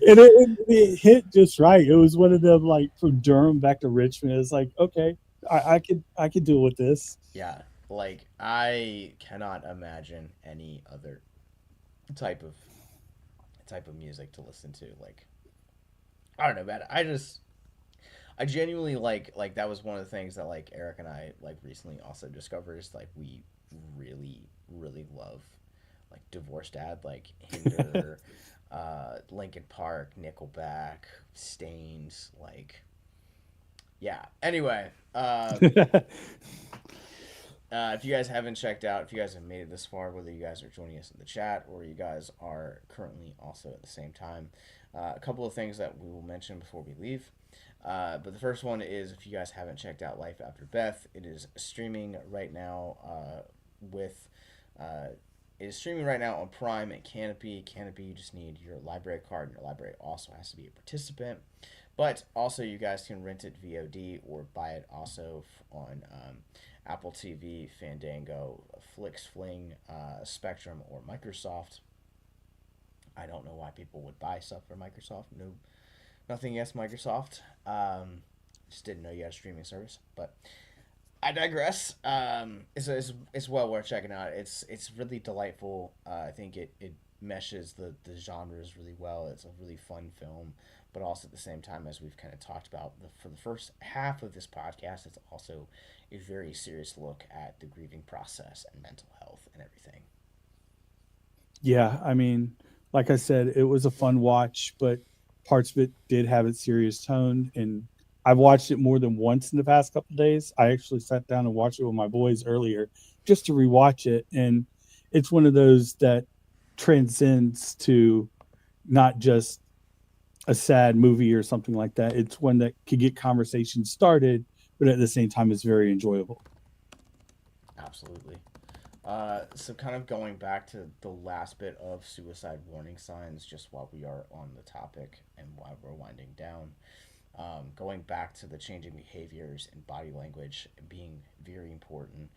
it hit just right. It was one of them like from Durham back to Richmond. It's like, okay, I could deal with this. Yeah, like I cannot imagine any other type of type of music to listen to. Like I don't know, man. I genuinely like that was one of the things that like Eric and I like recently also discovered is like we really love like Divorced Dad, like Hinder, Linkin Park, Nickelback, Stains, like yeah. Anyway, if you guys haven't checked out, if you guys have made it this far, whether you guys are joining us in the chat or you guys are currently also at the same time, a couple of things that we will mention before we leave. But the first one is if you guys haven't checked out Life After Beth, it is streaming right now with. It is streaming right now on Prime and Canopy. Canopy, you just need your library card, and your library also has to be a participant. But also, you guys can rent it VOD or buy it also on Apple TV, Fandango, FlixFling, Spectrum, or Microsoft. I don't know why people would buy stuff for Microsoft. No, nothing against Microsoft. Just didn't know you had a streaming service, but I digress. It's well worth checking out. It's really delightful. I think it meshes the genres really well. It's a really fun film, but also at the same time, as we've kind of talked about for the first half of this podcast, it's also a very serious look at the grieving process and mental health and everything. Yeah, I mean, like I said, it was a fun watch, but parts of it did have its serious tone. And I've watched it more than once in the past couple of days. I actually sat down and watched it with my boys earlier just to rewatch it, and it's one of those that transcends to not just a sad movie or something like that. It's one that could get conversation started, but at the same time, it's very enjoyable. Absolutely. So kind of going back to the last bit of suicide warning signs, just while we are on the topic and while we're winding down, going back to the changing behaviors and body language being very important.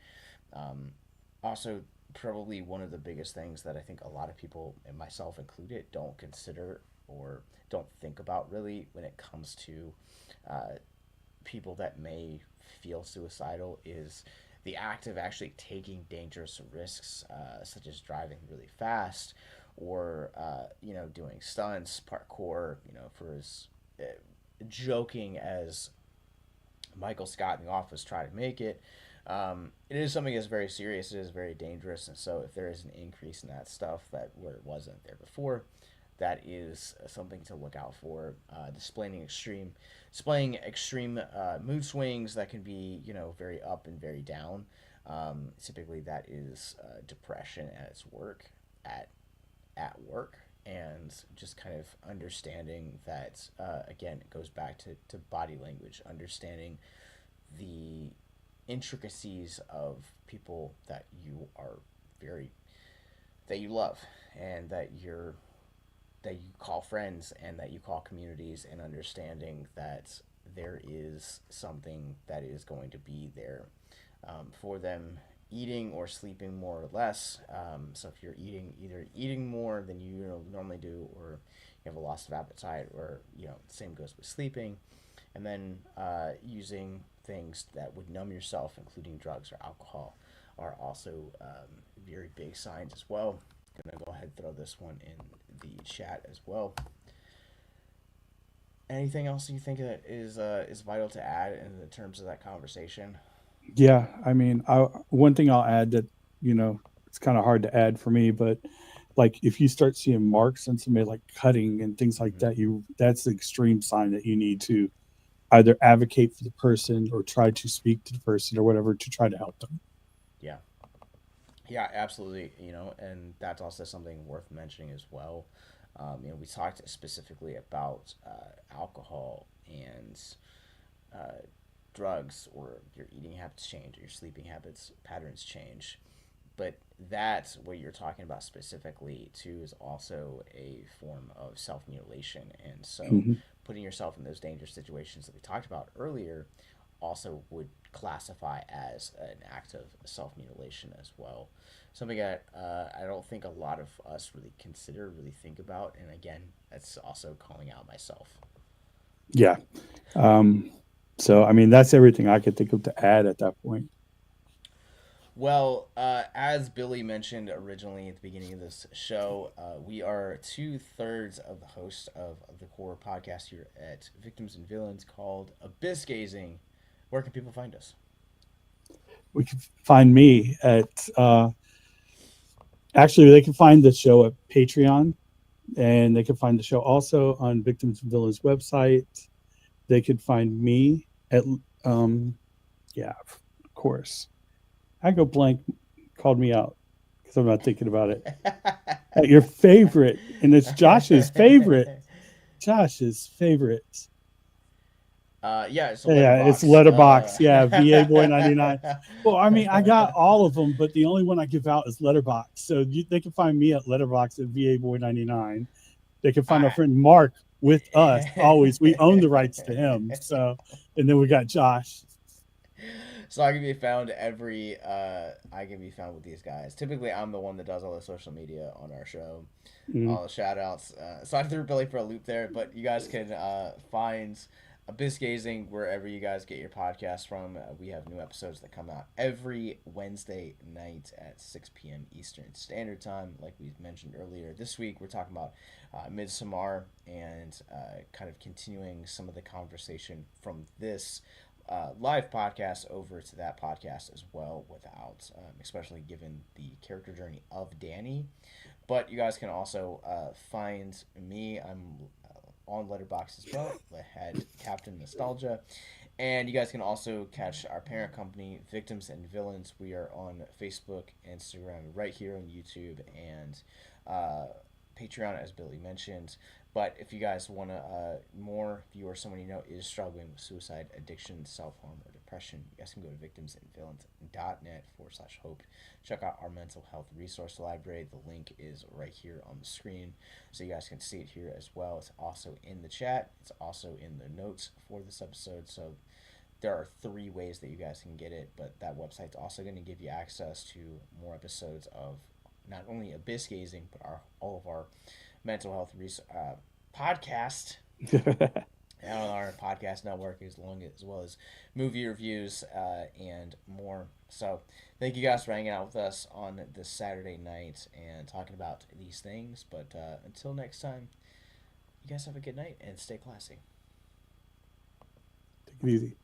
Um, Also, probably one of the biggest things that I think a lot of people, and myself included, don't consider or don't think about really when it comes to uh, people that may feel suicidal is the act of actually taking dangerous risks, such as driving really fast or doing stunts, parkour. For as joking as Michael Scott in The Office try to make it. It is something that's very serious. It is very dangerous, and so if there is an increase in that stuff that where it wasn't there before, that is something to look out for. Displaying extreme mood swings that can be very up and very down. Typically, that is depression at its work at work, and just kind of understanding that again it goes back to body language, understanding the intricacies of people that you are very that you love and that you call friends and that you call communities, and understanding that there is something that is going to be there for them, eating or sleeping more or less. So if you're either eating more than you normally do, or you have a loss of appetite, or same goes with sleeping, and then using things that would numb yourself, including drugs or alcohol, are also very big signs as well. Gonna go ahead and throw this one in the chat as well. Anything else you think that is vital to add in the terms of that conversation? Yeah, I mean, one thing I'll add that it's kind of hard to add for me, but like if you start seeing marks on somebody like cutting and things like Mm-hmm. that, that's the extreme sign that you need to either advocate for the person or try to speak to the person or whatever to try to help them. Yeah, yeah, absolutely. And that's also something worth mentioning as well. We talked specifically about alcohol and uh, drugs, or your eating habits change, or your sleeping habits patterns change. But that's what you're talking about specifically too is also a form of self mutilation, and so Hmm. putting yourself in those dangerous situations that we talked about earlier also would classify as an act of self mutilation as well. Something that I don't think a lot of us really consider, really think about, and again, that's also calling out myself. Yeah. Um, so, I mean, that's everything I could think of to add at that point. Well, as Billy mentioned originally at the beginning of this show, we are 2/3 of the hosts of the core podcast here at Victims and Villains called Abyss Gazing. Where can people find us? We can find me at, actually, they can find the show at Patreon, and they can find the show also on Victims and Villains website. They could find me at, um, yeah, of course. I go blank, called me out because I'm not thinking about it. At your favorite, and it's Josh's favorite. Josh's favorite. Yeah, it's a Yeah, it's letterbox. Letterbox. Yeah, VA Boy 99. Well, I mean, I got all of them, but the only one I give out is Letterbox. So they can find me at Letterbox at VA Boy 99. They can find our I, friend Mark with us always. We own the rights to him. So, and then we got Josh. So I can be found I can be found with these guys. Typically, I'm the one that does all the social media on our show, Mm, all the shout outs. So I threw Billy for a loop there, but you guys can find Abyss Gazing wherever you guys get your podcast from. We have new episodes that come out every Wednesday night at 6 p.m. Eastern Standard Time. Like we mentioned earlier, this week we're talking about Midsommar, and kind of continuing some of the conversation from this live podcast over to that podcast as well, without especially given the character journey of Danny. But you guys can also find me. I'm on Letterboxd as well. I had Captain Nostalgia, And you guys can also catch our parent company, Victims and Villains. We are on Facebook, Instagram, right here on YouTube, and uh, Patreon, as Billy mentioned. But if you guys want to more, if you or someone you know is struggling with suicide, addiction, self harm, or depression, you guys can go to victimsandvillains.net/hope. Check out our mental health resource library. The link is right here on the screen, so you guys can see it here as well. It's also in the chat. It's also in the notes for this episode. So there are 3 ways that you guys can get it, but that website's also going to give you access to more episodes of not only abyss gazing, but all of our mental health podcast on our podcast network, as well as movie reviews and more. So thank you guys for hanging out with us on this Saturday night and talking about these things. But until next time, you guys have a good night and stay classy. Take it easy.